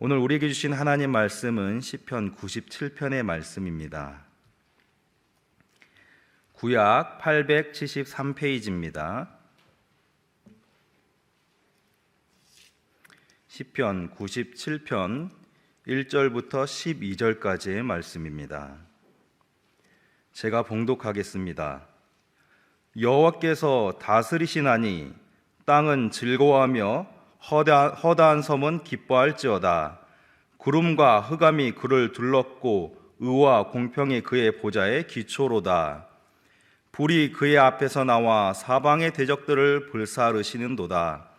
오늘 우리에게 주신 하나님 말씀은 시편 97편의 말씀입니다. 구약 873페이지입니다. 시편 97편 1절부터 12절까지의 말씀입니다. 제가 봉독하겠습니다. 여호와께서 다스리시나니 땅은 즐거워하며 허다한 섬은 기뻐할지어다. 구름과 흑암이 그를 둘렀고 의와 공평이 그의 보좌의 기초로다. 불이 그의 앞에서 나와 사방의 대적들을 불사르시는도다.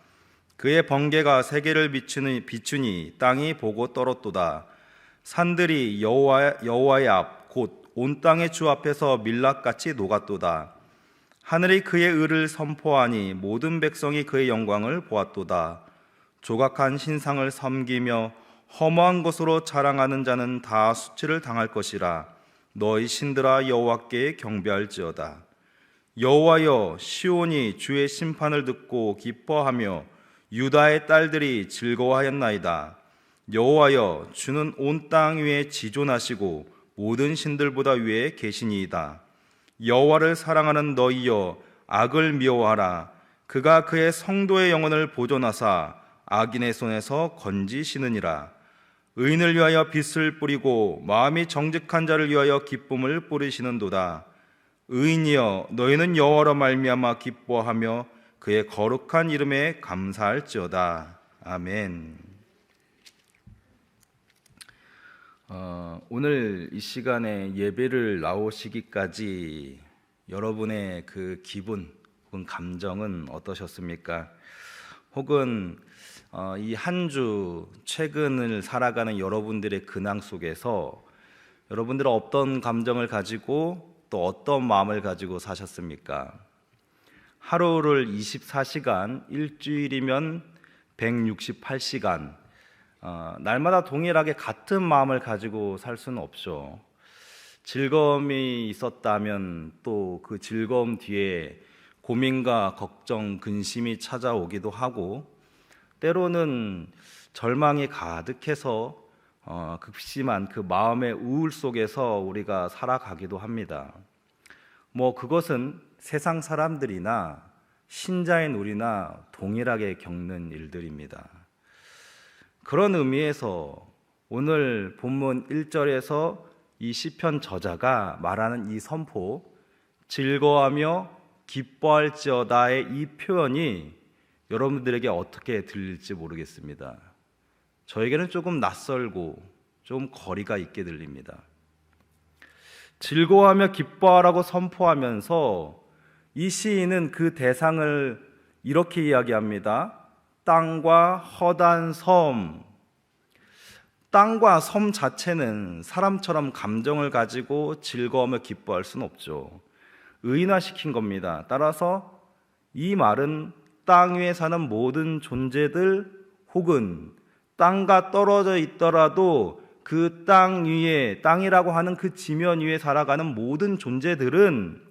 그의 번개가 세계를 비추니 땅이 보고 떨었도다. 산들이 여호와의 앞 곧 온 땅의 주 앞에서 밀랍같이 녹았도다. 하늘이 그의 의를 선포하니 모든 백성이 그의 영광을 보았도다. 조각한 신상을 섬기며 허무한 것으로 자랑하는 자는 다 수치를 당할 것이라. 너희 신들아 여호와께 경배할지어다. 여호와여, 시온이 주의 심판을 듣고 기뻐하며 유다의 딸들이 즐거워하였나이다. 여호와여, 주는 온 땅 위에 지존하시고 모든 신들보다 위에 계시니이다. 여호와를 사랑하는 너희여, 악을 미워하라. 그가 그의 성도의 영혼을 보존하사 악인의 손에서 건지시느니라. 의인을 위하여 빛을 뿌리고 마음이 정직한 자를 위하여 기쁨을 뿌리시는도다. 의인이여, 너희는 여호와로 말미암아 기뻐하며 그의 거룩한 이름에 감사할지어다. 아멘. 오늘 이 시간에 예배를 나오시기까지 여러분의 그 기분 혹은 감정은 어떠셨습니까? 혹은 이 한 주 최근을 살아가는 여러분들의 근황 속에서 여러분들은 어떤 감정을 가지고 또 어떤 마음을 가지고 사셨습니까? 하루를 24시간, 일주일이면 168시간, 날마다 동일하게 같은 마음을 가지고 살 수는 없죠. 즐거움이 있었다면 또 그 즐거움 뒤에 고민과 걱정, 근심이 찾아오기도 하고, 때로는 절망이 가득해서 극심한 그 마음의 우울 속에서 우리가 살아가기도 합니다. 그것은 세상 사람들이나 신자인 우리나 동일하게 겪는 일들입니다. 그런 의미에서 오늘 본문 1절에서 이 시편 저자가 말하는 이 선포, 즐거워하며 기뻐할지어다의 이 표현이 여러분들에게 어떻게 들릴지 모르겠습니다. 저에게는 조금 낯설고 좀 거리가 있게 들립니다. 즐거워하며 기뻐하라고 선포하면서 이 시인은 그 대상을 이렇게 이야기합니다. 땅과 허다한 섬. 땅과 섬 자체는 사람처럼 감정을 가지고 즐거워하며 기뻐할 수는 없죠. 의인화시킨 겁니다. 따라서 이 말은 땅 위에 사는 모든 존재들 혹은 땅과 떨어져 있더라도 그 땅 위에, 땅이라고 하는 그 지면 위에 살아가는 모든 존재들은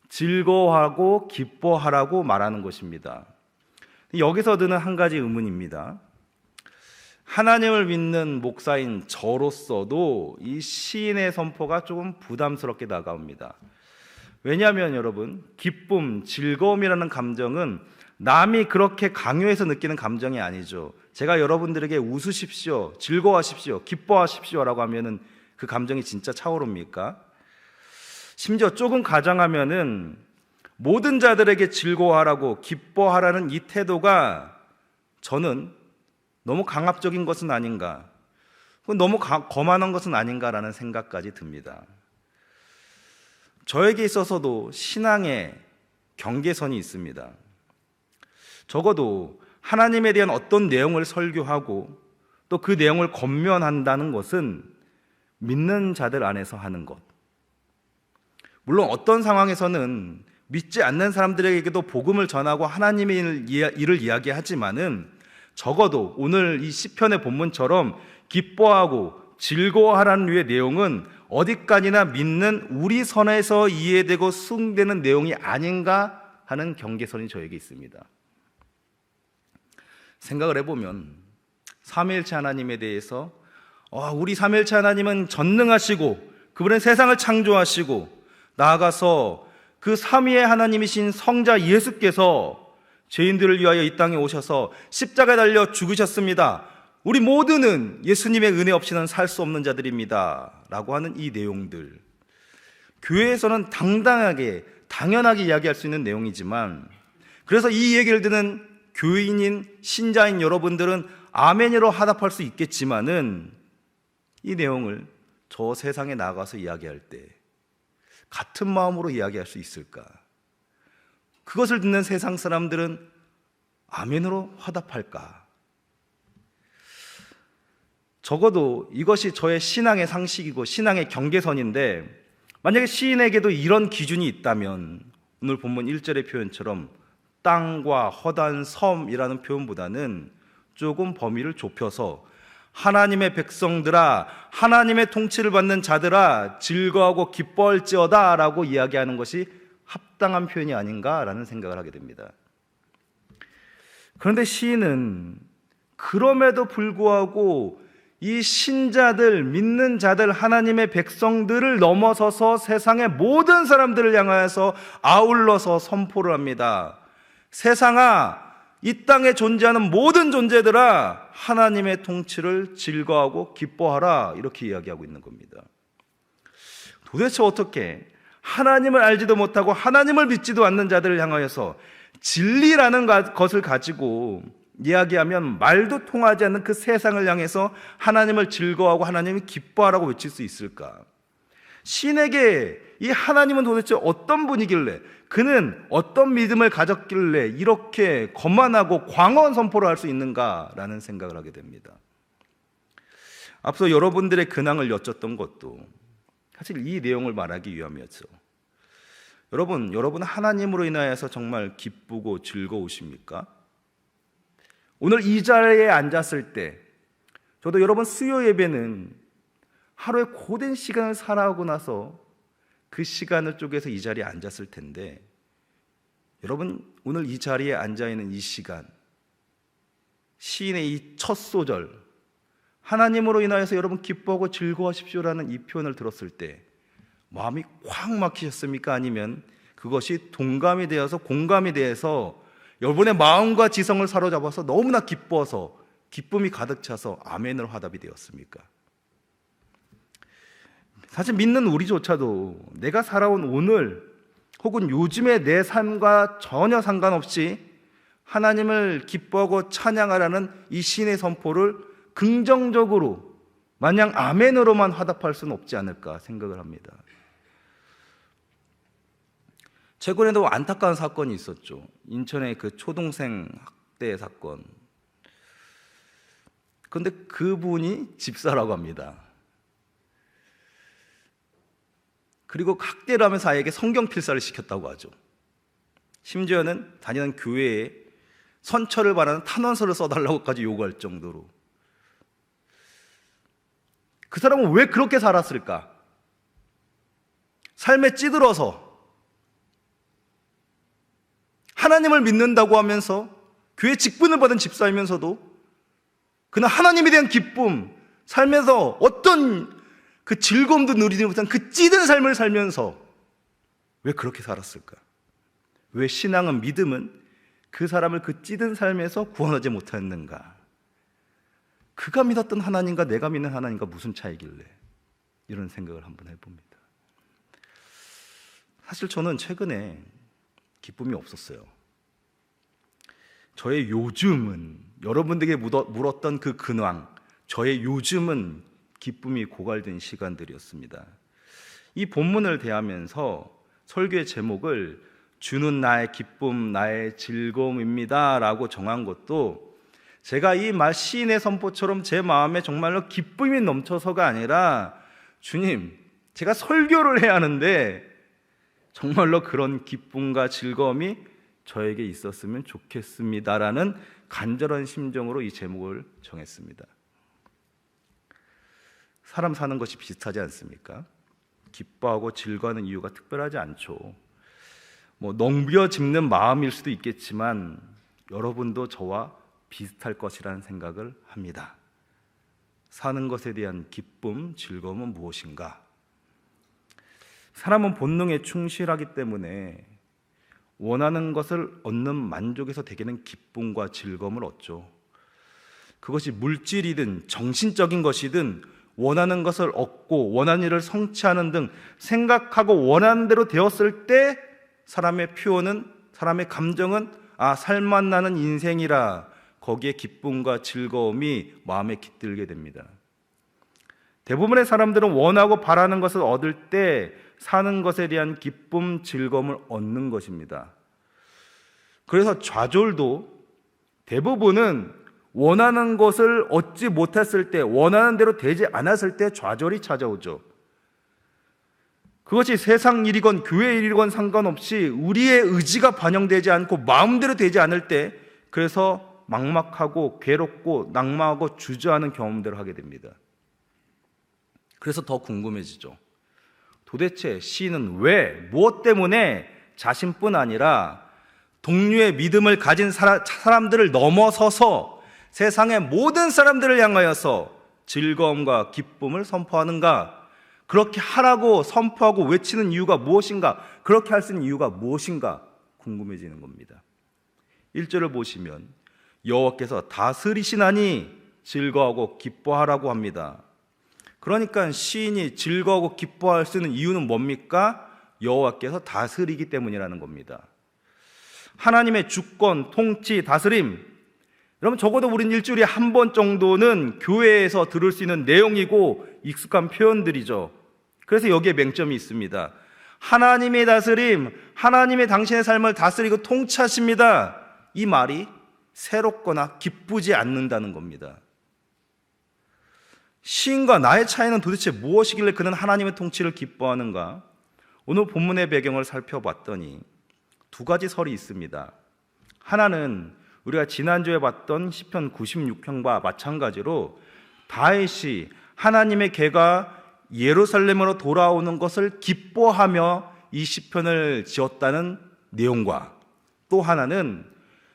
즐거워하고 기뻐하라고 말하는 것입니다. 여기서 드는 한 가지 의문입니다. 하나님을 믿는 목사인 저로서도 이 시인의 선포가 조금 부담스럽게 다가옵니다. 왜냐하면 여러분, 기쁨, 즐거움이라는 감정은 남이 그렇게 강요해서 느끼는 감정이 아니죠. 제가 여러분들에게 웃으십시오, 즐거워하십시오, 기뻐하십시오 라고 하면은 그 감정이 진짜 차오릅니까? 심지어 조금 가장하면은 모든 자들에게 즐거워하라고 기뻐하라는 이 태도가 저는 너무 강압적인 것은 아닌가, 너무 거만한 것은 아닌가라는 생각까지 듭니다. 저에게 있어서도 신앙의 경계선이 있습니다. 적어도 하나님에 대한 어떤 내용을 설교하고 또 그 내용을 권면한다는 것은 믿는 자들 안에서 하는 것. 물론 어떤 상황에서는 믿지 않는 사람들에게도 복음을 전하고 하나님의 일을 이야기하지만은 적어도 오늘 이 시편의 본문처럼 기뻐하고 즐거워하라는 류의 내용은 어디까지나 믿는 우리 선에서 이해되고 수긍되는 내용이 아닌가 하는 경계선이 저에게 있습니다. 생각을 해보면 삼위일체 하나님에 대해서 우리 삼위일체 하나님은 전능하시고 그분은 세상을 창조하시고 나아가서 그 삼위의 하나님이신 성자 예수께서 죄인들을 위하여 이 땅에 오셔서 십자가에 달려 죽으셨습니다. 우리 모두는 예수님의 은혜 없이는 살 수 없는 자들입니다 라고 하는 이 내용들, 교회에서는 당연하게 이야기할 수 있는 내용이지만, 그래서 이 얘기를 듣는 교인인 신자인 여러분들은 아멘으로 화답할 수 있겠지만은 이 내용을 저 세상에 나가서 이야기할 때 같은 마음으로 이야기할 수 있을까? 그것을 듣는 세상 사람들은 아멘으로 화답할까? 적어도 이것이 저의 신앙의 상식이고 신앙의 경계선인데, 만약에 시인에게도 이런 기준이 있다면 오늘 본문 1절의 표현처럼 땅과 허다한 섬이라는 표현보다는 조금 범위를 좁혀서 하나님의 백성들아, 하나님의 통치를 받는 자들아, 즐거워하고 기뻐할지어다 라고 이야기하는 것이 합당한 표현이 아닌가라는 생각을 하게 됩니다. 그런데 시인은 그럼에도 불구하고 이 신자들, 믿는 자들, 하나님의 백성들을 넘어서서 세상의 모든 사람들을 향하여서 아울러서 선포를 합니다. 세상아, 이 땅에 존재하는 모든 존재들아, 하나님의 통치를 즐거워하고 기뻐하라, 이렇게 이야기하고 있는 겁니다. 도대체 어떻게 하나님을 알지도 못하고 하나님을 믿지도 않는 자들을 향하여서 진리라는 것을 가지고 이야기하면 말도 통하지 않는 그 세상을 향해서 하나님을 즐거워하고 하나님을 기뻐하라고 외칠 수 있을까? 신에게 이 하나님은 도대체 어떤 분이길래, 그는 어떤 믿음을 가졌길래 이렇게 거만하고 광화한 선포를 할 수 있는가라는 생각을 하게 됩니다. 앞서 여러분들의 근황을 여쭸던 것도 사실 이 내용을 말하기 위함이었죠. 여러분 하나님으로 인하여서 정말 기쁘고 즐거우십니까? 오늘 이 자리에 앉았을 때, 저도 여러분 수요 예배는 하루에 고된 시간을 살아오고 나서 그 시간을 쪼개서 이 자리에 앉았을 텐데, 여러분 오늘 이 자리에 앉아있는 이 시간, 시인의 이 첫 소절, 하나님으로 인하여서 여러분 기뻐하고 즐거워하십시오라는 이 표현을 들었을 때 마음이 꽉 막히셨습니까? 아니면 그것이 동감이 되어서, 공감이 되어서 여러분의 마음과 지성을 사로잡아서 너무나 기뻐서 기쁨이 가득 차서 아멘으로 화답이 되었습니까? 사실 믿는 우리조차도 내가 살아온 오늘 혹은 요즘의 내 삶과 전혀 상관없이 하나님을 기뻐하고 찬양하라는 이 신의 선포를 긍정적으로 마냥 아멘으로만 화답할 수는 없지 않을까 생각을 합니다. 최근에도 안타까운 사건이 있었죠. 인천의 그 초동생 학대 사건. 그런데 그분이 집사라고 합니다. 그리고 학대를 하면서 아이에게 성경 필사를 시켰다고 하죠. 심지어는 다니는 교회에 선처를 바라는 탄원서를 써달라고까지 요구할 정도로. 그 사람은 왜 그렇게 살았을까? 삶에 찌들어서 하나님을 믿는다고 하면서 교회 직분을 받은 집사이면서도 그는 하나님에 대한 기쁨, 삶에서 어떤 그 즐거움도 누리지 못한 그 찌든 삶을 살면서 왜 그렇게 살았을까? 왜 신앙은, 믿음은 그 사람을 그 찌든 삶에서 구원하지 못했는가? 그가 믿었던 하나님과 내가 믿는 하나님과 무슨 차이길래? 이런 생각을 한번 해봅니다. 사실 저는 최근에 기쁨이 없었어요. 저의 요즘은, 여러분들에게 물었던 그 근황, 저의 요즘은 기쁨이 고갈된 시간들이었습니다. 이 본문을 대하면서 설교의 제목을 주는 나의 기쁨, 나의 즐거움입니다 라고 정한 것도 제가 이 말 시인의 선포처럼 제 마음에 정말로 기쁨이 넘쳐서가 아니라, 주님, 제가 설교를 해야 하는데 정말로 그런 기쁨과 즐거움이 저에게 있었으면 좋겠습니다라는 간절한 심정으로 이 제목을 정했습니다. 사람 사는 것이 비슷하지 않습니까? 기뻐하고 즐거워하는 이유가 특별하지 않죠. 넘겨짚는 마음일 수도 있겠지만 여러분도 저와 비슷할 것이라는 생각을 합니다. 사는 것에 대한 기쁨, 즐거움은 무엇인가? 사람은 본능에 충실하기 때문에 원하는 것을 얻는 만족에서 대개는 기쁨과 즐거움을 얻죠. 그것이 물질이든 정신적인 것이든 원하는 것을 얻고 원하는 일을 성취하는 등 생각하고 원하는 대로 되었을 때 사람의 표현은, 사람의 감정은 살맛 나는 인생이라, 거기에 기쁨과 즐거움이 마음에 깃들게 됩니다. 대부분의 사람들은 원하고 바라는 것을 얻을 때 사는 것에 대한 기쁨, 즐거움을 얻는 것입니다. 그래서 좌절도 대부분은 원하는 것을 얻지 못했을 때, 원하는 대로 되지 않았을 때 좌절이 찾아오죠. 그것이 세상 일이건 교회 일이건 상관없이 우리의 의지가 반영되지 않고 마음대로 되지 않을 때, 그래서 막막하고 괴롭고 낙마하고 주저하는 경험들을 하게 됩니다. 그래서 더 궁금해지죠. 도대체 시인은 왜, 무엇 때문에 자신뿐 아니라 동료의 믿음을 가진 사람들을 넘어서서 세상의 모든 사람들을 향하여서 즐거움과 기쁨을 선포하는가? 그렇게 하라고 선포하고 외치는 이유가 무엇인가? 그렇게 할 수 있는 이유가 무엇인가? 궁금해지는 겁니다. 1절을 보시면 여호와께서 다스리시나니 즐거워하고 기뻐하라고 합니다. 그러니까 시인이 즐거워하고 기뻐할 수 있는 이유는 뭡니까? 여호와께서 다스리기 때문이라는 겁니다. 하나님의 주권, 통치, 다스림, 여러분 적어도 우린 일주일에 한 번 정도는 교회에서 들을 수 있는 내용이고 익숙한 표현들이죠. 그래서 여기에 맹점이 있습니다. 하나님의 다스림, 하나님의 당신의 삶을 다스리고 통치하십니다. 이 말이 새롭거나 기쁘지 않는다는 겁니다. 시인과 나의 차이는 도대체 무엇이길래 그는 하나님의 통치를 기뻐하는가? 오늘 본문의 배경을 살펴봤더니 두 가지 설이 있습니다. 하나는 우리가 지난주에 봤던 시편 96편과 마찬가지로 다윗이 하나님의 개가 예루살렘으로 돌아오는 것을 기뻐하며 이 시편을 지었다는 내용과, 또 하나는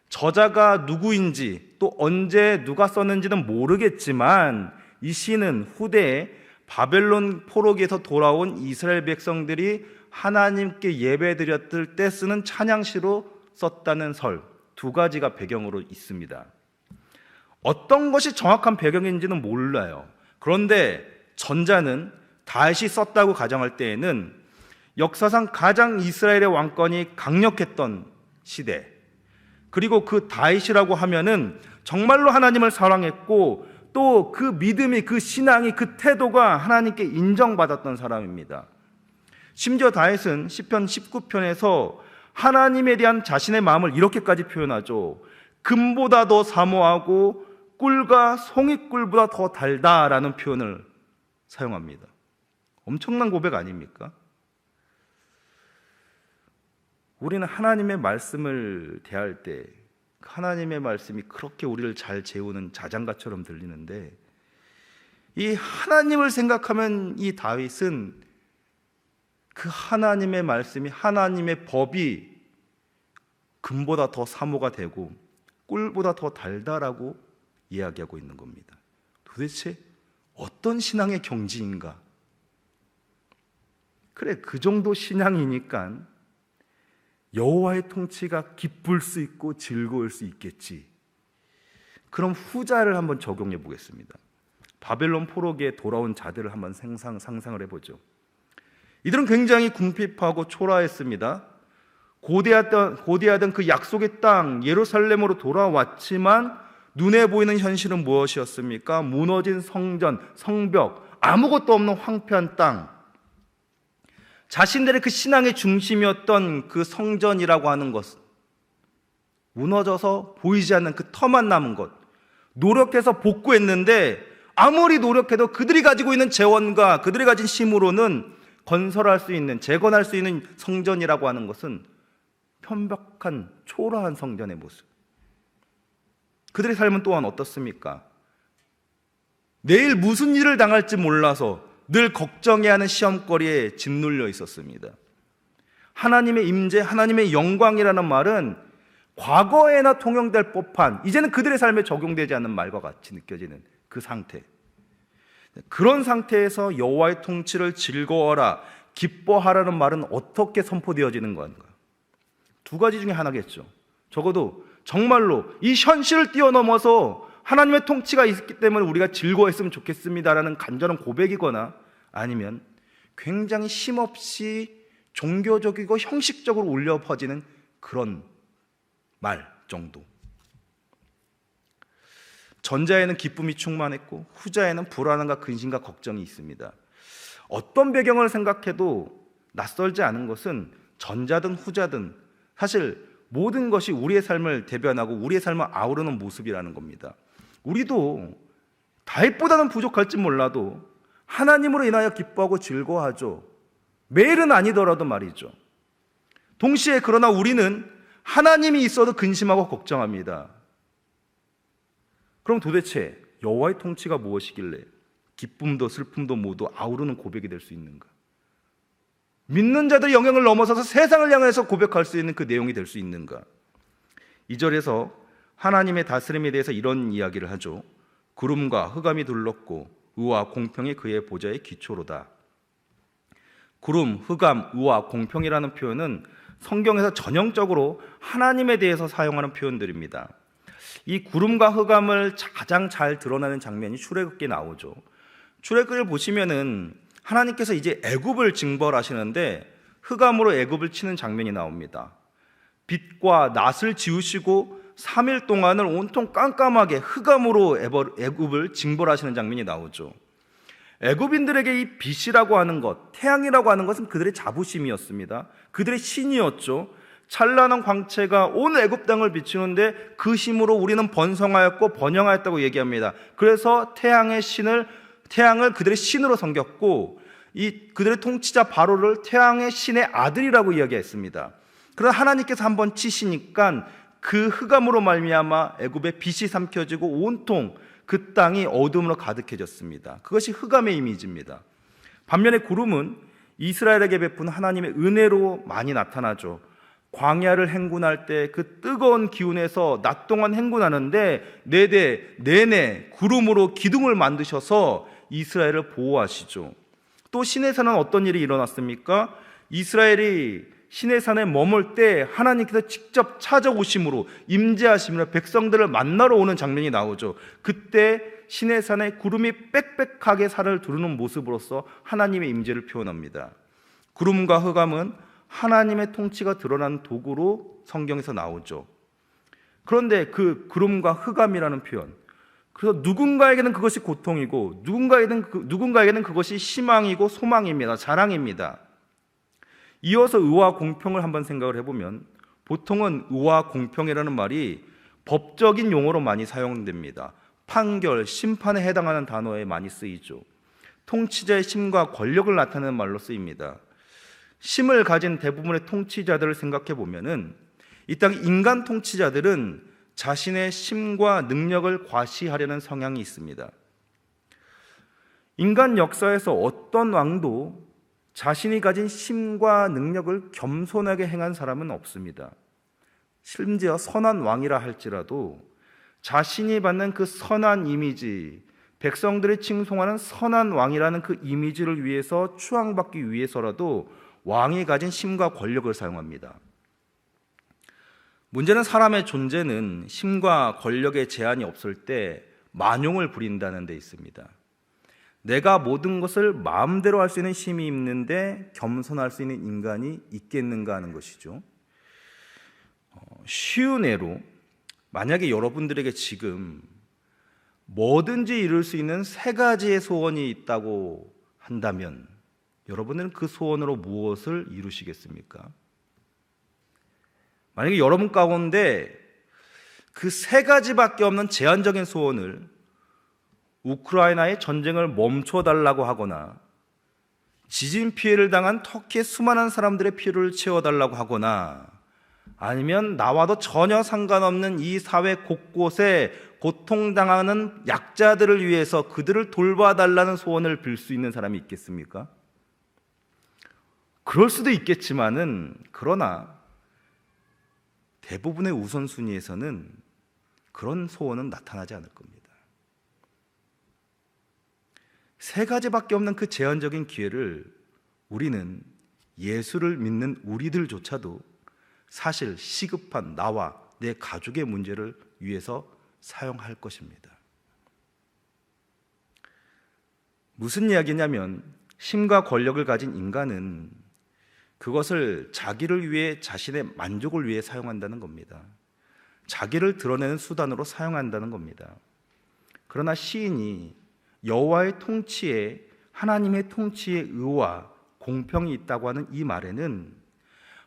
저자가 누구인지 또 언제 누가 썼는지는 모르겠지만 이 시는 후대에 바벨론 포로기에서 돌아온 이스라엘 백성들이 하나님께 예배드렸을 때 쓰는 찬양시로 썼다는 설, 두 가지가 배경으로 있습니다. 어떤 것이 정확한 배경인지는 몰라요. 그런데 전자는 다윗이 썼다고 가정할 때에는 역사상 가장 이스라엘의 왕권이 강력했던 시대, 그리고 그 다윗이라고 하면은 정말로 하나님을 사랑했고 또 그 믿음이, 그 신앙이, 그 태도가 하나님께 인정받았던 사람입니다. 심지어 다윗은 시편 19편에서 하나님에 대한 자신의 마음을 이렇게까지 표현하죠. 금보다 더 사모하고 꿀과 송이꿀보다 더 달다라는 표현을 사용합니다. 엄청난 고백 아닙니까? 우리는 하나님의 말씀을 대할 때 하나님의 말씀이 그렇게 우리를 잘 재우는 자장가처럼 들리는데, 이 하나님을 생각하면 이 다윗은 그 하나님의 말씀이, 하나님의 법이 금보다 더 사모가 되고 꿀보다 더 달다라고 이야기하고 있는 겁니다. 도대체 어떤 신앙의 경지인가? 그래, 그 정도 신앙이니까 여호와의 통치가 기쁠 수 있고 즐거울 수 있겠지. 그럼 후자를 한번 적용해 보겠습니다. 바벨론 포로기에 돌아온 자들을 한번 상상을 해보죠. 이들은 굉장히 궁핍하고 초라했습니다. 고대하던 그 약속의 땅 예루살렘으로 돌아왔지만 눈에 보이는 현실은 무엇이었습니까? 무너진 성전, 성벽, 아무것도 없는 황폐한 땅. 자신들의 그 신앙의 중심이었던 그 성전이라고 하는 것, 무너져서 보이지 않는 그 터만 남은 것, 노력해서 복구했는데 아무리 노력해도 그들이 가지고 있는 재원과 그들이 가진 힘으로는 건설할 수 있는, 재건할 수 있는 성전이라고 하는 것은 편박한 초라한 성전의 모습. 그들의 삶은 또한 어떻습니까? 내일 무슨 일을 당할지 몰라서 늘 걱정해야 하는 시험거리에 짓눌려 있었습니다. 하나님의 임재, 하나님의 영광이라는 말은 과거에나 통용될 법한, 이제는 그들의 삶에 적용되지 않는 말과 같이 느껴지는 그 상태, 그런 상태에서 여호와의 통치를 즐거워하라, 기뻐하라는 말은 어떻게 선포되어지는 건가? 두 가지 중에 하나겠죠. 적어도 정말로 이 현실을 뛰어넘어서 하나님의 통치가 있기 때문에 우리가 즐거워했으면 좋겠습니다라는 간절한 고백이거나, 아니면 굉장히 힘없이 종교적이고 형식적으로 울려 퍼지는 그런 말 정도. 전자에는 기쁨이 충만했고 후자에는 불안함과 근심과 걱정이 있습니다. 어떤 배경을 생각해도 낯설지 않은 것은 전자든 후자든 사실 모든 것이 우리의 삶을 대변하고 우리의 삶을 아우르는 모습이라는 겁니다. 우리도 다윗보다는 부족할지 몰라도 하나님으로 인하여 기뻐하고 즐거워하죠. 매일은 아니더라도 말이죠. 동시에 그러나 우리는 하나님이 있어도 근심하고 걱정합니다. 그럼 도대체 여호와의 통치가 무엇이길래 기쁨도 슬픔도 모두 아우르는 고백이 될 수 있는가? 믿는 자들의 영역을 넘어서서 세상을 향해서 고백할 수 있는 그 내용이 될 수 있는가? 2절에서 하나님의 다스림에 대해서 이런 이야기를 하죠. 구름과 흑암이 둘렀고 의와 공평이 그의 보좌의 기초로다. 구름, 흑암, 의와 공평이라는 표현은 성경에서 전형적으로 하나님에 대해서 사용하는 표현들입니다. 이 구름과 흑암을 가장 잘 드러나는 장면이 출애굽기에 나오죠. 출애굽기를 보시면은 하나님께서 이제 애굽을 징벌하시는데 흑암으로 애굽을 치는 장면이 나옵니다. 빛과 낫을 지우시고 3일 동안을 온통 깜깜하게 흑암으로 애굽을 징벌하시는 장면이 나오죠. 애굽인들에게 이 빛이라고 하는 것, 태양이라고 하는 것은 그들의 자부심이었습니다. 그들의 신이었죠. 찬란한 광채가 온 애굽 땅을 비추는데 그 힘으로 우리는 번성하였고 번영하였다고 얘기합니다. 그래서 태양을 그들의 신으로 섬겼고, 그들의 통치자 바로를 태양의 신의 아들이라고 이야기했습니다. 그러나 하나님께서 한번 치시니까 그 흑암으로 말미암아 애굽의 빛이 삼켜지고 온통 그 땅이 어둠으로 가득해졌습니다. 그것이 흑암의 이미지입니다. 반면에 구름은 이스라엘에게 베푼 하나님의 은혜로 많이 나타나죠. 광야를 행군할 때 그 뜨거운 기운에서 낮 동안 행군하는데 내내 구름으로 기둥을 만드셔서 이스라엘을 보호하시죠. 또 시내산은 어떤 일이 일어났습니까? 이스라엘이 시내산에 머물 때 하나님께서 직접 찾아오심으로, 임재하심으로 백성들을 만나러 오는 장면이 나오죠. 그때 시내산에 구름이 빽빽하게 산을 두르는 모습으로서 하나님의 임재를 표현합니다. 구름과 흑암은 하나님의 통치가 드러난 도구로 성경에서 나오죠. 그런데 그 구름과 흑암이라는 표현, 그래서 누군가에게는 그것이 고통이고 누군가에게는 그것이 희망이고 소망입니다. 자랑입니다. 이어서 의와 공평을 한번 생각을 해보면, 보통은 의와 공평이라는 말이 법적인 용어로 많이 사용됩니다. 판결, 심판에 해당하는 단어에 많이 쓰이죠. 통치자의 힘과 권력을 나타내는 말로 쓰입니다. 힘을 가진 대부분의 통치자들을 생각해 보면은 이 땅 인간 통치자들은 자신의 힘과 능력을 과시하려는 성향이 있습니다. 인간 역사에서 어떤 왕도 자신이 가진 힘과 능력을 겸손하게 행한 사람은 없습니다. 심지어 선한 왕이라 할지라도 자신이 받는 그 선한 이미지, 백성들이 칭송하는 선한 왕이라는 그 이미지를 위해서 추앙받기 위해서라도 왕이 가진 힘과 권력을 사용합니다. 문제는 사람의 존재는 힘과 권력의 제한이 없을 때 만용을 부린다는 데 있습니다. 내가 모든 것을 마음대로 할 수 있는 힘이 있는데 겸손할 수 있는 인간이 있겠는가 하는 것이죠. 쉬운 예로, 만약에 여러분들에게 지금 뭐든지 이룰 수 있는 3가지의 소원이 있다고 한다면 여러분들은 그 소원으로 무엇을 이루시겠습니까? 만약에 여러분 가운데 그 3가지밖에 없는 제한적인 소원을, 우크라이나의 전쟁을 멈춰달라고 하거나 지진 피해를 당한 터키의 수많은 사람들의 피로를 채워달라고 하거나 아니면 나와도 전혀 상관없는 이 사회 곳곳에 고통당하는 약자들을 위해서 그들을 돌봐달라는 소원을 빌 수 있는 사람이 있겠습니까? 그럴 수도 있겠지만은, 그러나 대부분의 우선순위에서는 그런 소원은 나타나지 않을 겁니다. 세 가지밖에 없는 그 제한적인 기회를 우리는 예수를 믿는 우리들조차도 사실 시급한 나와 내 가족의 문제를 위해서 사용할 것입니다. 무슨 이야기냐면 힘과 권력을 가진 인간은 그것을 자기를 위해, 자신의 만족을 위해 사용한다는 겁니다. 자기를 드러내는 수단으로 사용한다는 겁니다. 그러나 시인이 여호와의 통치에, 하나님의 통치에 의와 공평이 있다고 하는 이 말에는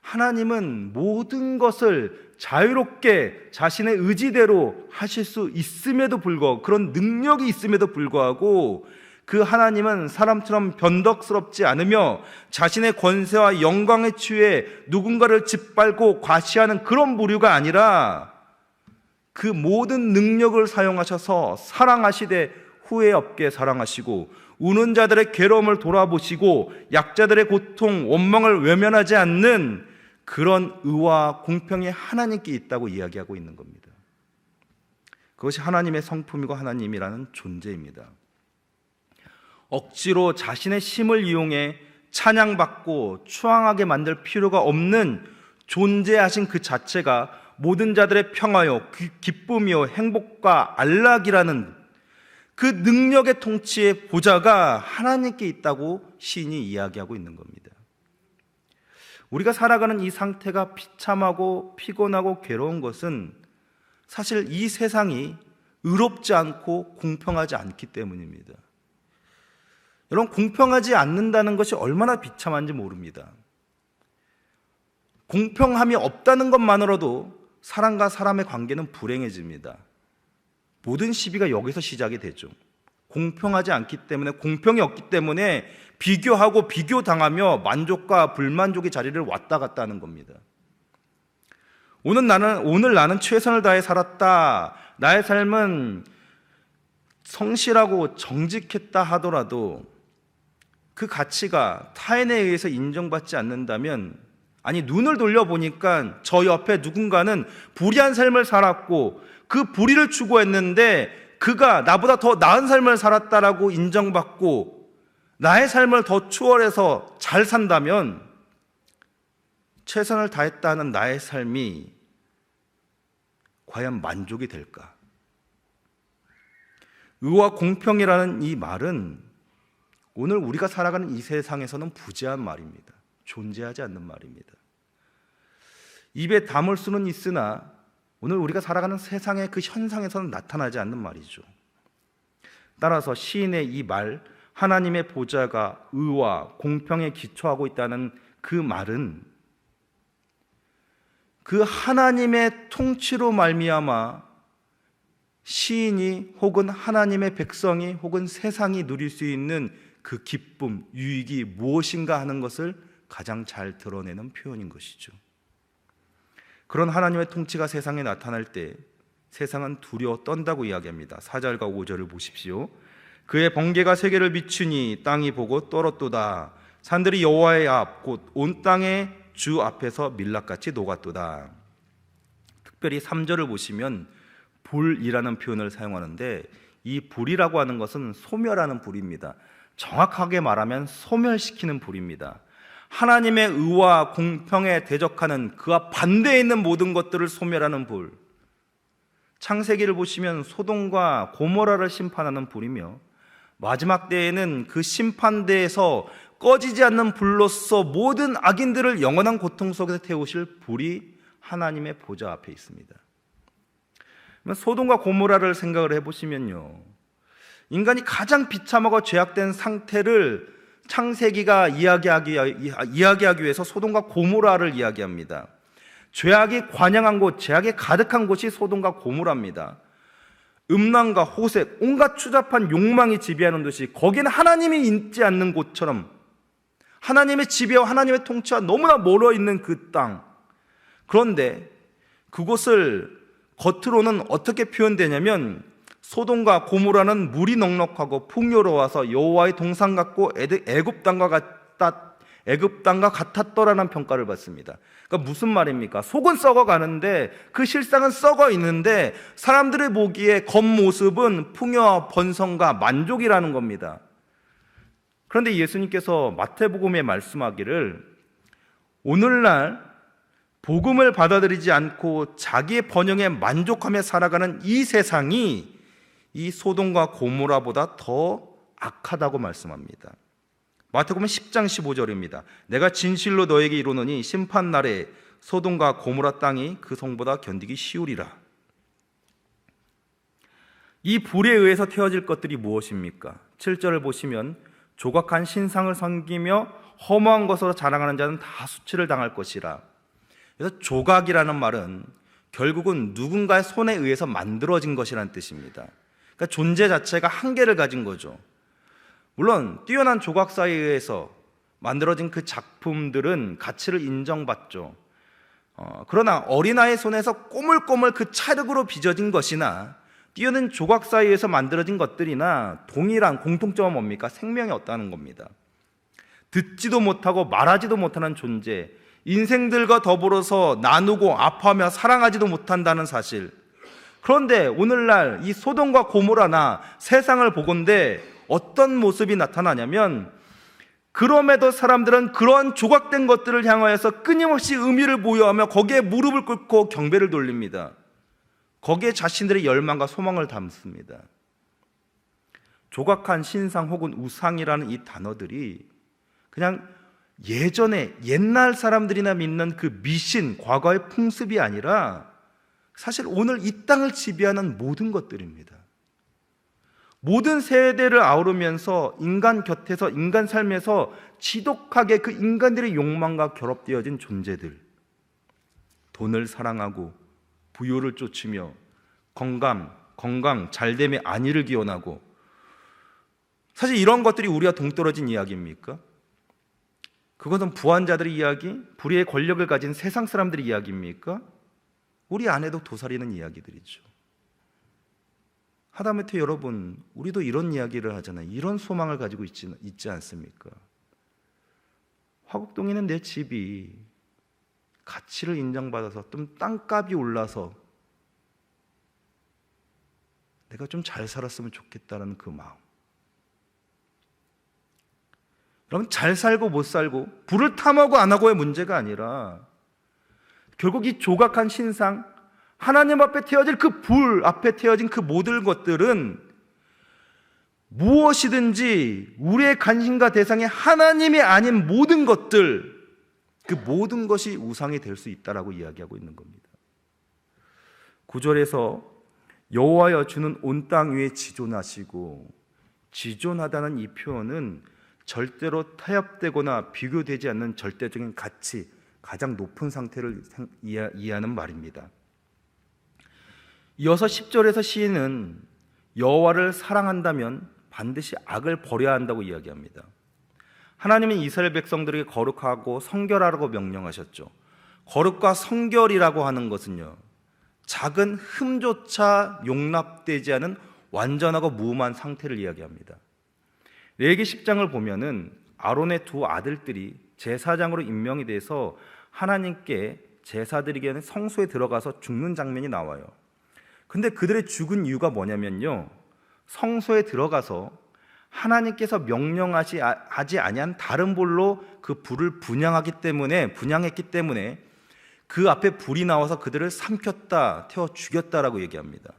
하나님은 모든 것을 자유롭게 자신의 의지대로 하실 수 있음에도 불구하고, 그런 능력이 있음에도 불구하고 그 하나님은 사람처럼 변덕스럽지 않으며 자신의 권세와 영광에 취해 누군가를 짓밟고 과시하는 그런 부류가 아니라 그 모든 능력을 사용하셔서 사랑하시되 후회 없게 사랑하시고 우는 자들의 괴로움을 돌아보시고 약자들의 고통, 원망을 외면하지 않는 그런 의와 공평이 하나님께 있다고 이야기하고 있는 겁니다. 그것이 하나님의 성품이고 하나님이라는 존재입니다. 억지로 자신의 힘을 이용해 찬양받고 추앙하게 만들 필요가 없는 존재하신 그 자체가 모든 자들의 평화요, 기쁨이요, 행복과 안락이라는 그 능력의 통치의 보좌가 하나님께 있다고 시인이 이야기하고 있는 겁니다. 우리가 살아가는 이 상태가 비참하고 피곤하고 괴로운 것은 사실 이 세상이 의롭지 않고 공평하지 않기 때문입니다. 여러분, 공평하지 않는다는 것이 얼마나 비참한지 모릅니다. 공평함이 없다는 것만으로도 사람과 사람의 관계는 불행해집니다. 모든 시비가 여기서 시작이 되죠. 공평하지 않기 때문에, 공평이 없기 때문에 비교하고 비교당하며 만족과 불만족의 자리를 왔다 갔다 하는 겁니다. 오늘 나는 최선을 다해 살았다, 나의 삶은 성실하고 정직했다 하더라도 그 가치가 타인에 의해서 인정받지 않는다면, 아니 눈을 돌려보니까 저 옆에 누군가는 불의한 삶을 살았고 그 불의를 추구했는데 그가 나보다 더 나은 삶을 살았다라고 인정받고 나의 삶을 더 추월해서 잘 산다면 최선을 다했다는 나의 삶이 과연 만족이 될까? 의와 공평이라는 이 말은 오늘 우리가 살아가는 이 세상에서는 부재한 말입니다. 존재하지 않는 말입니다. 입에 담을 수는 있으나 오늘 우리가 살아가는 세상의 그 현상에서는 나타나지 않는 말이죠. 따라서 시인의 이 말, 하나님의 보좌가 의와 공평에 기초하고 있다는 그 말은 그 하나님의 통치로 말미암아 시인이 혹은 하나님의 백성이 혹은 세상이 누릴 수 있는 그 기쁨, 유익이 무엇인가 하는 것을 가장 잘 드러내는 표현인 것이죠. 그런 하나님의 통치가 세상에 나타날 때 세상은 두려워 떤다고 이야기합니다. 4절과 5절을 보십시오. 그의 번개가 세계를 비추니 땅이 보고 떨었도다. 산들이 여호와의 앞 곧 온 땅의 주 앞에서 밀랍같이 녹았도다. 특별히 3절을 보시면 불이라는 표현을 사용하는데 이 불이라고 하는 것은 소멸하는 불입니다. 정확하게 말하면 소멸시키는 불입니다. 하나님의 의와 공평에 대적하는 그와 반대에 있는 모든 것들을 소멸하는 불. 창세기를 보시면 소돔과 고모라를 심판하는 불이며 마지막 때에는 그 심판대에서 꺼지지 않는 불로서 모든 악인들을 영원한 고통 속에서 태우실 불이 하나님의 보좌 앞에 있습니다. 소돔과 고모라를 생각을 해보시면요, 인간이 가장 비참하고 죄악된 상태를 창세기가 이야기하기 위해서 소돔과 고모라를 이야기합니다. 죄악이 관영한 곳, 죄악이 가득한 곳이 소돔과 고모라입니다. 음란과 호색, 온갖 추잡한 욕망이 지배하는 도시, 거기는 하나님이 있지 않는 곳처럼 하나님의 지배와 하나님의 통치와 너무나 멀어 있는 그 땅. 그런데 그곳을 겉으로는 어떻게 표현되냐면 소돔과 고모라는 물이 넉넉하고 풍요로워서 여호와의 동산 같고 애굽 땅과 같다, 애굽 땅과 같았더라는 평가를 받습니다. 그러니까 무슨 말입니까? 속은 썩어가는데 그 실상은 썩어 있는데 사람들의 보기에 겉모습은 풍요와 번성과 만족이라는 겁니다. 그런데 예수님께서 마태복음에 말씀하기를 오늘날 복음을 받아들이지 않고 자기의 번영에 만족하며 살아가는 이 세상이 이 소돔과 고모라보다 더 악하다고 말씀합니다. 마태복음 10장 15절입니다. 내가 진실로 너에게 이르노니 심판날에 소돔과 고모라 땅이 그 성보다 견디기 쉬우리라. 이 불에 의해서 태워질 것들이 무엇입니까? 7절을 보시면 조각한 신상을 섬기며 허무한 것으로 자랑하는 자는 다 수치를 당할 것이라. 그래서 조각이라는 말은 결국은 누군가의 손에 의해서 만들어진 것이라는 뜻입니다. 그러니까 존재 자체가 한계를 가진 거죠. 물론 뛰어난 조각사에 의해서 만들어진 그 작품들은 가치를 인정받죠. 그러나 어린아이의 손에서 꼬물꼬물 그 찰흙으로 빚어진 것이나 뛰어난 조각사에 의해서 만들어진 것들이나 동일한 공통점은 뭡니까? 생명이 없다는 겁니다. 듣지도 못하고 말하지도 못하는 존재, 인생들과 더불어서 나누고 아파하며 사랑하지도 못한다는 사실. 그런데 오늘날 이 소돔과 고모라나 세상을 보건대 어떤 모습이 나타나냐면 그럼에도 사람들은 그러한 조각된 것들을 향하여서 끊임없이 의미를 부여하며 거기에 무릎을 꿇고 경배를 돌립니다. 거기에 자신들의 열망과 소망을 담습니다. 조각한 신상 혹은 우상이라는 이 단어들이 그냥 예전에 옛날 사람들이나 믿는 그 미신, 과거의 풍습이 아니라 사실 오늘 이 땅을 지배하는 모든 것들입니다. 모든 세대를 아우르면서 인간 곁에서 인간 삶에서 지독하게 그 인간들의 욕망과 결합되어진 존재들, 돈을 사랑하고 부요를 쫓으며 건강, 잘됨의 안위를 기원하고, 사실 이런 것들이 우리와 동떨어진 이야기입니까? 그것은 부한자들의 이야기, 불의의 권력을 가진 세상 사람들의 이야기입니까? 우리 안에도 도사리는 이야기들이죠. 하다못해 여러분, 우리도 이런 이야기를 하잖아요. 이런 소망을 가지고 있지 않습니까? 화곡동에는 내 집이 가치를 인정받아서 좀 땅값이 올라서 내가 좀 잘 살았으면 좋겠다는 그 마음. 여러분, 잘 살고 못 살고 불을 탐하고 안 하고의 문제가 아니라 결국 이 조각한 신상, 하나님 앞에 태워질 그 불 앞에 태워진 그 모든 것들은 무엇이든지 우리의 관심과 대상이 하나님이 아닌 모든 것들, 그 모든 것이 우상이 될 수 있다라고 이야기하고 있는 겁니다. 9절에서 여호와여 주는 온 땅 위에 지존하시고, 지존하다는 이 표현은 절대로 타협되거나 비교되지 않는 절대적인 가치, 가장 높은 상태를 이해하는 말입니다. 이어서 10절에서 시인은 여호와를 사랑한다면 반드시 악을 버려야 한다고 이야기합니다. 하나님은 이스라엘 백성들에게 거룩하고 성결하라고 명령하셨죠. 거룩과 성결이라고 하는 것은요, 작은 흠조차 용납되지 않은 완전하고 무음한 상태를 이야기합니다. 레위기 10장을 보면은 아론의 두 아들들이 제사장으로 임명이 돼서 하나님께 제사드리기 전에 성소에 들어가서 죽는 장면이 나와요. 근데 그들의 죽은 이유가 뭐냐면요, 성소에 들어가서 하나님께서 명령하지 아니한 다른 불로 그 불을 분양했기 때문에 그 앞에 불이 나와서 그들을 삼켰다, 태워 죽였다라고 얘기합니다.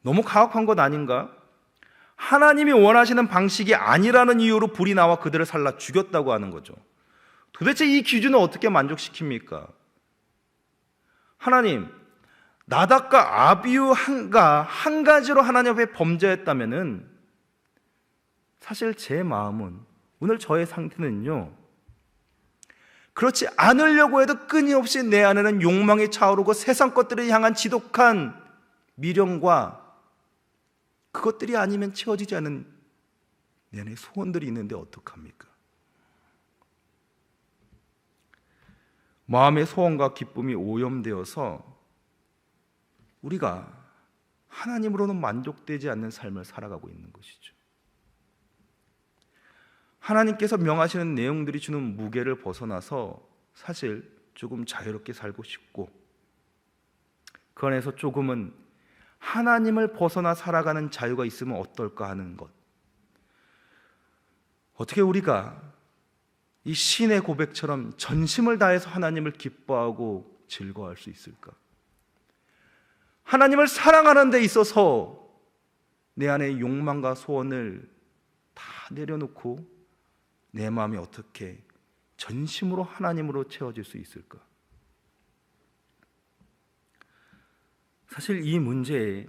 너무 가혹한 것 아닌가? 하나님이 원하시는 방식이 아니라는 이유로 불이 나와 그들을 살라 죽였다고 하는 거죠. 도대체 이 기준을 어떻게 만족시킵니까? 하나님, 나답과 아비후가 한 가지로 하나님 앞에 범죄했다면은 사실 제 마음은, 오늘 저의 상태는요, 그렇지 않으려고 해도 끊임없이 내 안에는 욕망이 차오르고 세상 것들을 향한 지독한 미련과 그것들이 아니면 채워지지 않은 내 안에 소원들이 있는데 어떡합니까? 마음의 소원과 기쁨이 오염되어서 우리가 하나님으로는 만족되지 않는 삶을 살아가고 있는 것이죠. 하나님께서 명하시는 내용들이 주는 무게를 벗어나서 사실 조금 자유롭게 살고 싶고, 그 안에서 조금은 하나님을 벗어나 살아가는 자유가 있으면 어떨까 하는 것. 어떻게 우리가 이 신의 고백처럼 전심을 다해서 하나님을 기뻐하고 즐거워할 수 있을까? 하나님을 사랑하는 데 있어서 내 안의 욕망과 소원을 다 내려놓고 내 마음이 어떻게 전심으로 하나님으로 채워질 수 있을까? 사실 이 문제에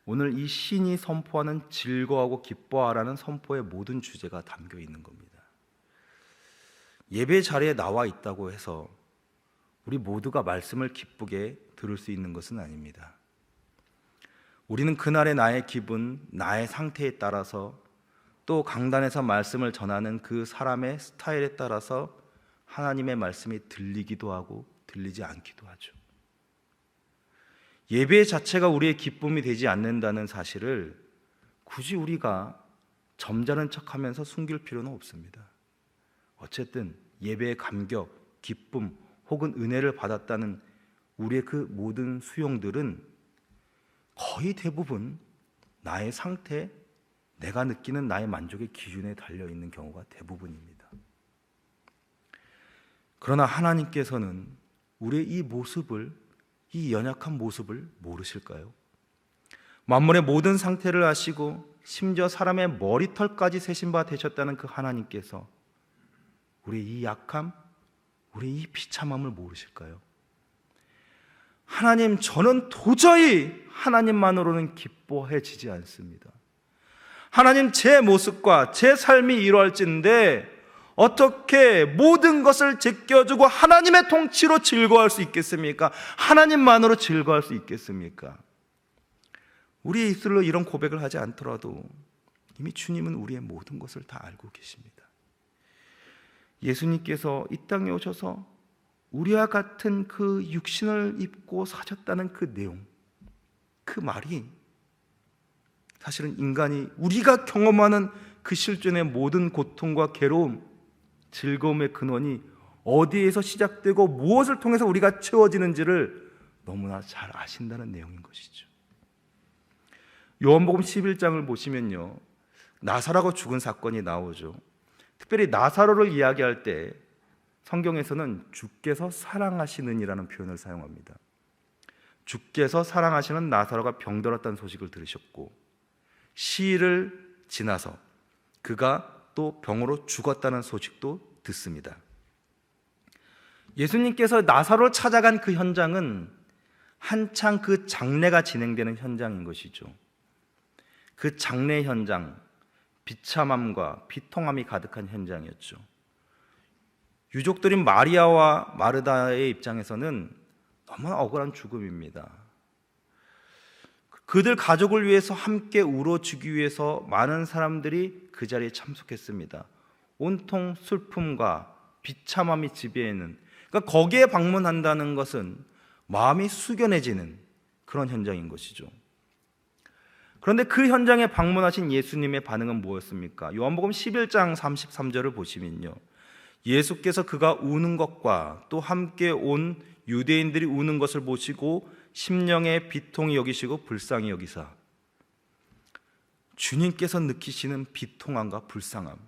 오늘 이 신이 선포하는 즐거워하고 기뻐하라는 선포의 모든 주제가 담겨 있는 겁니다. 예배 자리에 나와 있다고 해서 우리 모두가 말씀을 기쁘게 들을 수 있는 것은 아닙니다. 우리는 그날의 나의 기분, 나의 상태에 따라서, 또 강단에서 말씀을 전하는 그 사람의 스타일에 따라서 하나님의 말씀이 들리기도 하고 들리지 않기도 하죠. 예배 자체가 우리의 기쁨이 되지 않는다는 사실을 굳이 우리가 점잖은 척하면서 숨길 필요는 없습니다. 어쨌든 예배의 감격, 기쁨 혹은 은혜를 받았다는 우리의 그 모든 수용들은 거의 대부분 나의 상태, 내가 느끼는 나의 만족의 기준에 달려있는 경우가 대부분입니다. 그러나 하나님께서는 우리의 이 모습을, 이 연약한 모습을 모르실까요? 만물의 모든 상태를 아시고 심지어 사람의 머리털까지 세신 바 되셨다는 그 하나님께서 우리의 이 약함, 우리의 이 비참함을 모르실까요? 하나님, 저는 도저히 하나님만으로는 기뻐해지지 않습니다. 하나님, 제 모습과 제 삶이 이러할진데 어떻게 모든 것을 제껴주고 하나님의 통치로 즐거워할 수 있겠습니까? 하나님만으로 즐거워할 수 있겠습니까? 우리의 입술로 이런 고백을 하지 않더라도 이미 주님은 우리의 모든 것을 다 알고 계십니다. 예수님께서 이 땅에 오셔서 우리와 같은 그 육신을 입고 사셨다는 그 내용, 그 말이 사실은 인간이 우리가 경험하는 그 실존의 모든 고통과 괴로움, 즐거움의 근원이 어디에서 시작되고 무엇을 통해서 우리가 채워지는지를 너무나 잘 아신다는 내용인 것이죠. 요한복음 11장을 보시면요, 나사로가 죽은 사건이 나오죠. 특별히 나사로를 이야기할 때 성경에서는 주께서 사랑하시는 이라는 표현을 사용합니다. 주께서 사랑하시는 나사로가 병들었다는 소식을 들으셨고, 시일을 지나서 그가 또 병으로 죽었다는 소식도 듣습니다. 예수님께서 나사로를 찾아간 그 현장은 한창 그 장례가 진행되는 현장인 것이죠. 그 장례 현장, 비참함과 비통함이 가득한 현장이었죠. 유족들인 마리아와 마르다의 입장에서는 너무나 억울한 죽음입니다. 그들 가족을 위해서 함께 울어주기 위해서 많은 사람들이 그 자리에 참석했습니다. 온통 슬픔과 비참함이 지배하는, 그러니까 거기에 방문한다는 것은 마음이 숙연해지는 그런 현장인 것이죠. 그런데 그 현장에 방문하신 예수님의 반응은 뭐였습니까? 요한복음 11장 33절을 보시면요, 예수께서 그가 우는 것과 또 함께 온 유대인들이 우는 것을 보시고 심령의 비통이 여기시고 불쌍히 여기사, 주님께서 느끼시는 비통함과 불쌍함,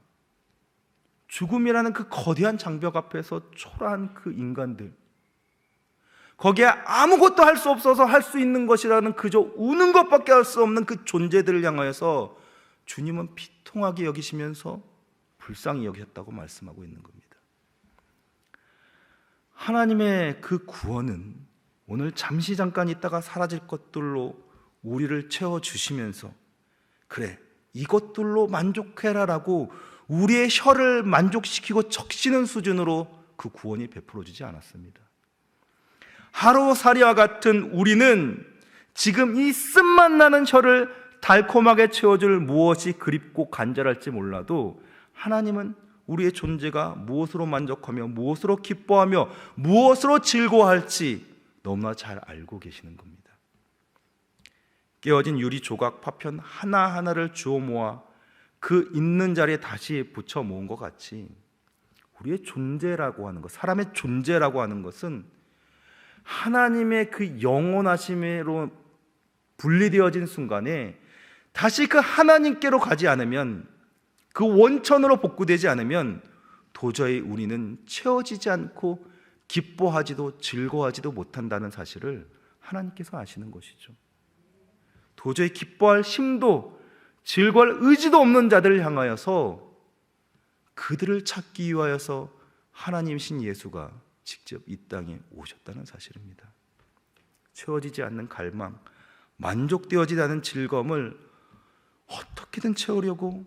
죽음이라는 그 거대한 장벽 앞에서 초라한 그 인간들, 거기에 아무것도 할 수 없어서 할 수 있는 것이라는 그저 우는 것밖에 할 수 없는 그 존재들을 향하여서 주님은 비통하게 여기시면서 불쌍히 여기셨다고 말씀하고 있는 겁니다. 하나님의 그 구원은 오늘 잠시 잠깐 있다가 사라질 것들로 우리를 채워주시면서, 그래, 이것들로 만족해라라고 우리의 혀를 만족시키고 적시는 수준으로 그 구원이 베풀어지지 않았습니다. 하루살이와 같은 우리는 지금 이 쓴맛 나는 혀를 달콤하게 채워줄 무엇이 그립고 간절할지 몰라도 하나님은 우리의 존재가 무엇으로 만족하며 무엇으로 기뻐하며 무엇으로 즐거워할지 너무나 잘 알고 계시는 겁니다. 깨어진 유리 조각 파편 하나하나를 주워 모아 그 있는 자리에 다시 붙여 모은 것 같이 우리의 존재라고 하는 것, 사람의 존재라고 하는 것은 하나님의 그 영원하심으로 분리되어진 순간에 다시 그 하나님께로 가지 않으면, 그 원천으로 복구되지 않으면 도저히 우리는 채워지지 않고 기뻐하지도 즐거워하지도 못한다는 사실을 하나님께서 아시는 것이죠. 도저히 기뻐할 힘도 즐거워할 의지도 없는 자들을 향하여서 그들을 찾기 위하여서 하나님이신 예수가 직접 이 땅에 오셨다는 사실입니다. 채워지지 않는 갈망, 만족되어지지 않은 즐거움을 어떻게든 채우려고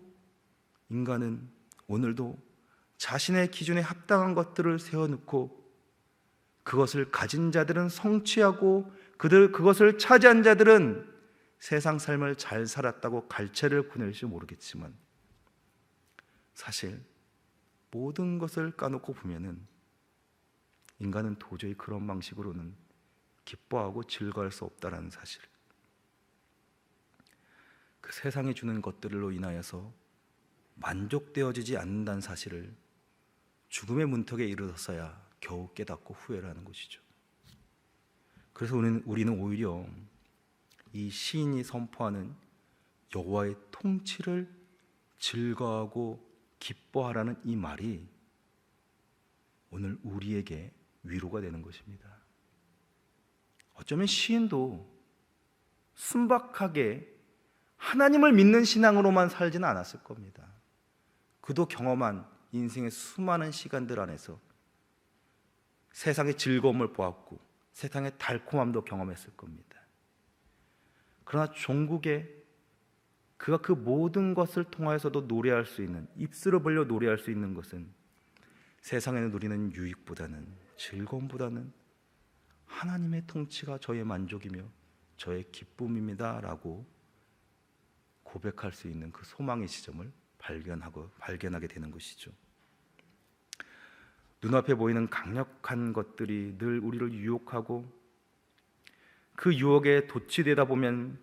인간은 오늘도 자신의 기준에 합당한 것들을 세워놓고, 그것을 가진 자들은 성취하고 그것을 차지한 자들은 세상 삶을 잘 살았다고 갈채를 보낼지 모르겠지만, 사실 모든 것을 까놓고 보면은 인간은 도저히 그런 방식으로는 기뻐하고 즐거워할 수 없다는 사실, 그 세상이 주는 것들로 인하여서 만족되어지지 않는다는 사실을 죽음의 문턱에 이르렀어야 겨우 깨닫고 후회를 하는 것이죠. 그래서 우리는 오히려 이 시인이 선포하는 여호와의 통치를 즐거워하고 기뻐하라는 이 말이 오늘 우리에게 위로가 되는 것입니다. 어쩌면 시인도 순박하게 하나님을 믿는 신앙으로만 살지는 않았을 겁니다. 그도 경험한 인생의 수많은 시간들 안에서 세상의 즐거움을 보았고 세상의 달콤함도 경험했을 겁니다. 그러나 종국에 그가 그 모든 것을 통하여서도 노래할 수 있는, 입술을 벌려 노래할 수 있는 것은 세상에는 누리는 유익보다는, 즐거움보다는 하나님의 통치가 저의 만족이며 저의 기쁨입니다 라고 고백할 수 있는 그 소망의 지점을 발견하게 되는 것이죠. 눈앞에 보이는 강력한 것들이 늘 우리를 유혹하고, 그 유혹에 도취되다 보면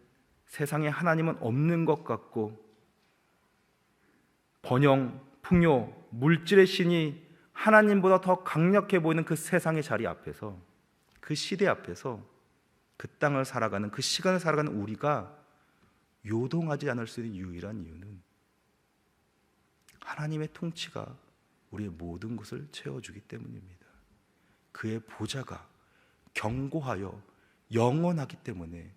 세상에 하나님은 없는 것 같고, 번영, 풍요, 물질의 신이 하나님보다 더 강력해 보이는 그 세상의 자리 앞에서, 그 시대 앞에서 그 땅을 살아가는, 그 시간을 살아가는 우리가 요동하지 않을 수 있는 유일한 이유는 하나님의 통치가 우리의 모든 것을 채워주기 때문입니다. 그의 보좌가 견고하여 영원하기 때문에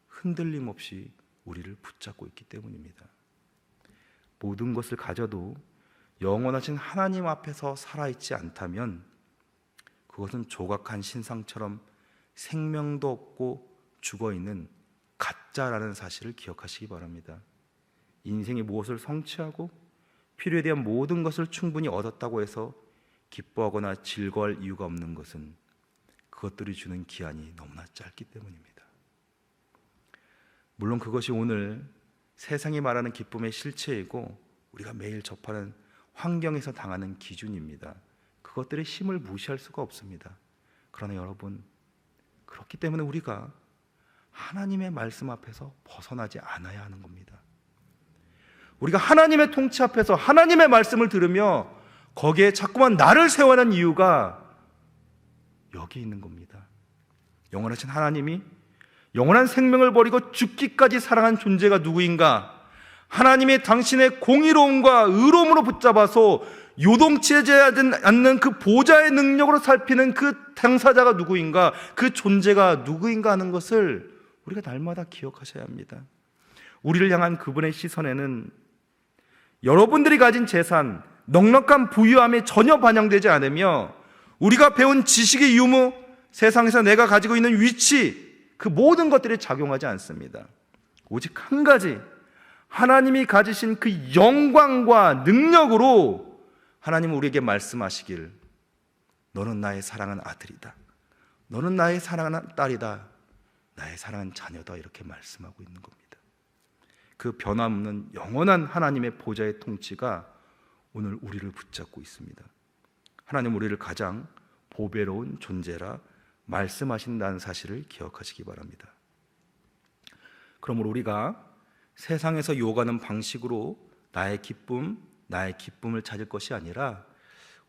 흔들림 없이 우리를 붙잡고 있기 때문입니다. 모든 것을 가져도 영원하신 하나님 앞에서 살아있지 않다면 그것은 조각한 신상처럼 생명도 없고 죽어있는 가짜라는 사실을 기억하시기 바랍니다. 인생이 무엇을 성취하고 필요에 대한 모든 것을 충분히 얻었다고 해서 기뻐하거나 즐거워할 이유가 없는 것은 그것들이 주는 기한이 너무나 짧기 때문입니다. 물론 그것이 오늘 세상이 말하는 기쁨의 실체이고 우리가 매일 접하는 환경에서 당하는 기준입니다. 그것들의 힘을 무시할 수가 없습니다. 그러나 여러분, 그렇기 때문에 우리가 하나님의 말씀 앞에서 벗어나지 않아야 하는 겁니다. 우리가 하나님의 통치 앞에서 하나님의 말씀을 들으며 거기에 자꾸만 나를 세워하는 이유가 여기 있는 겁니다. 영원하신 하나님이 영원한 생명을 버리고 죽기까지 사랑한 존재가 누구인가? 하나님의 당신의 공의로움과 의로움으로 붙잡아서 요동치지 않는 그 보좌의 능력으로 살피는 그 당사자가 누구인가? 그 존재가 누구인가 하는 것을 우리가 날마다 기억하셔야 합니다. 우리를 향한 그분의 시선에는 여러분들이 가진 재산, 넉넉한 부유함이 전혀 반영되지 않으며 우리가 배운 지식의 유무, 세상에서 내가 가지고 있는 위치, 그 모든 것들이 작용하지 않습니다. 오직 한 가지, 하나님이 가지신 그 영광과 능력으로 하나님은 우리에게 말씀하시길, 너는 나의 사랑하는 아들이다, 너는 나의 사랑하는 딸이다, 나의 사랑하는 자녀다, 이렇게 말씀하고 있는 겁니다. 그 변함없는 영원한 하나님의 보좌의 통치가 오늘 우리를 붙잡고 있습니다. 하나님 우리를 가장 보배로운 존재라 말씀하신다는 사실을 기억하시기 바랍니다. 그러므로 우리가 세상에서 유혹하는 방식으로 나의 기쁨을 찾을 것이 아니라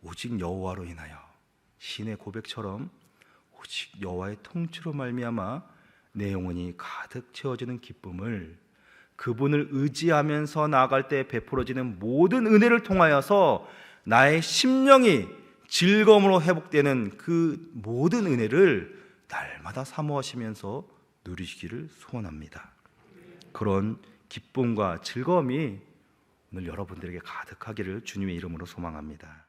오직 여호와로 인하여 신의 고백처럼 오직 여호와의 통치로 말미암아 내 영혼이 가득 채워지는 기쁨을, 그분을 의지하면서 나아갈 때 베풀어지는 모든 은혜를 통하여서 나의 심령이 즐거움으로 회복되는 그 모든 은혜를 날마다 사모하시면서 누리시기를 소원합니다. 그런 기쁨과 즐거움이 오늘 여러분들에게 가득하기를 주님의 이름으로 소망합니다.